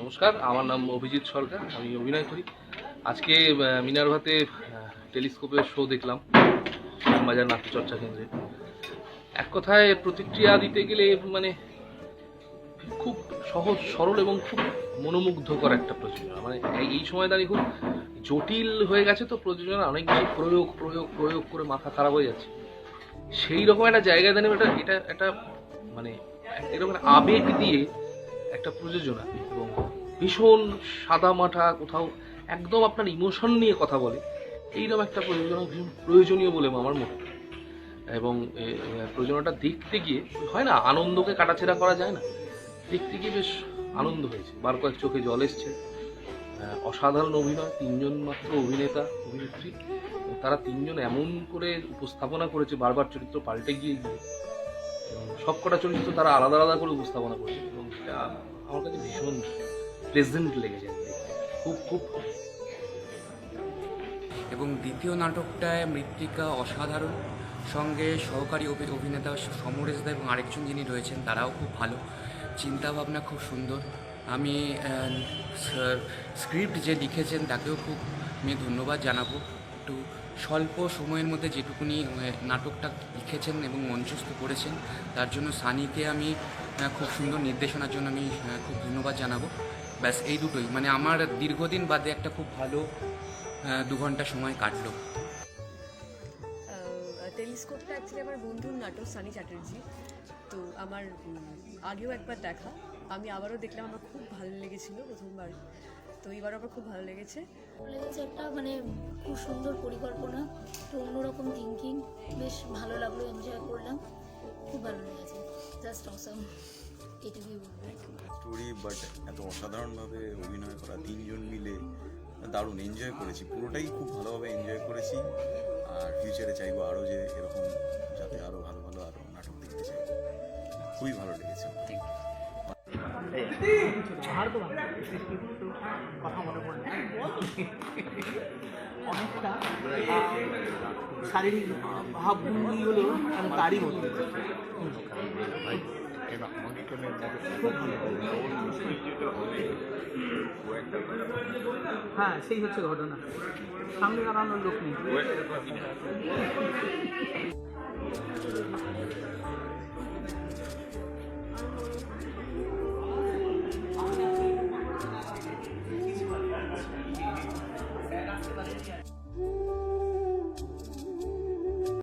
নমস্কার, আমার নাম অভিজিৎ সরকার। আমি অভিনয় করি। আজকে মিনার্ভাতে টেলিস্কোপের শো দেখলাম বাজার নাট্যচর্চা কেন্দ্রে। এক কথায় প্রতিক্রিয়া দিতে গেলে মানে খুব সহজ সরল এবং খুব মনোমুগ্ধকর একটা প্রযোজনা। মানে এই সময় দাঁড়িয়ে খুব জটিল হয়ে গেছে তো প্রযোজনা, অনেক বেশি প্রয়োগ প্রয়োগ প্রয়োগ করে মাথা খারাপ হয়ে যাচ্ছে। সেই রকম একটা জায়গায় দাঁড়িয়ে এটা একটা মানে এরকম আবেগ দিয়ে একটা প্রযোজনা এবং ভীষণ সাদামাটা কোথাও একদম আপনার ইমোশন নিয়ে কথা বলে, এইরকম একটা প্রযোজনা ভীষণ প্রয়োজনীয় বলে আমার মনে হয়। এবং প্রযোজনাটা দেখতে গিয়ে হয় না, আনন্দকে কাটাছেড়া করা যায় না, দেখতে গিয়ে বেশ আনন্দ হয়েছে, বার কয়েক চোখে জল এসছে। অসাধারণ অভিনয়, তিনজন মাত্র অভিনেতা অভিনেত্রী, তারা তিনজন এমন করে উপস্থাপনা করেছে, বারবার চরিত্র পাল্টে গিয়ে গিয়ে সব কটা চরিত্র তারা আলাদা আলাদা করে উপস্থাপনা করেছে এবং এটা আমার কাছে ভীষণ প্লেজেন্ট লেগেছে, খুব খুব। এবং দ্বিতীয় নাটকটায় মৃত্তিকা অসাধারণ, সঙ্গে সহকারী অভিনেতা সমরেশ দা এবং আরেকজন যিনি রয়েছেন তারাও খুব ভালো, চিন্তাভাবনা খুব সুন্দর। আমি স্ক্রিপ্ট যে লিখেছেন তাকেও খুব আমি ধন্যবাদ জানাবো। একটু স্বল্প সময়ের মধ্যে যেটুকুনি নাটকটা লিখেছেন এবং মঞ্চস্থ করেছেন তার জন্য সানিকে আমি খুব সুন্দর নির্দেশনার জন্য আমি খুব ধন্যবাদ জানাবো। ব্যাস এই দুটোই, মানে আমার দীর্ঘদিন বাদে একটা খুব ভালো 2 ঘন্টা সময় কাটলো। টেলিস্কোপটা অ্যাকচুয়ালি আমার বন্ধুর নাটক, সানি চ্যাটার্জি। তো আমার আগেও একবার দেখা, আমি আবারও দেখলাম, আমার খুব ভালো লেগেছিল প্রথমবার, তো এবারও আমার খুব ভালো লেগেছে। একটা মানে খুব সুন্দর পরিকল্পনা, একটু অন্যরকম থিঙ্কিং, বেশ ভালো লাগলো, এনজয় করলাম, খুব ভালো লেগেছে, জাস্ট অসাম, এটুকুই বলবো। স্টোরি বাট এত অসাধারণভাবে অভিনয় করা, তিনজন মিলে দারুণ এনজয় করেছি, পুরোটাই খুব ভালোভাবে এনজয় করেছি। আর ফিউচারে চাইবো আরও যে এরকম যাতে আরও ভালো ভালো আরও নাটক দেখতে চাইবো, খুবই ভালো লেগেছে। অনেকটা শারীরিক ভাবগুলো আমি তারই মধ্যে। হ্যাঁ, সেই হচ্ছে ঘটনা, সামনে দাঁড়ানোর লোক নেই।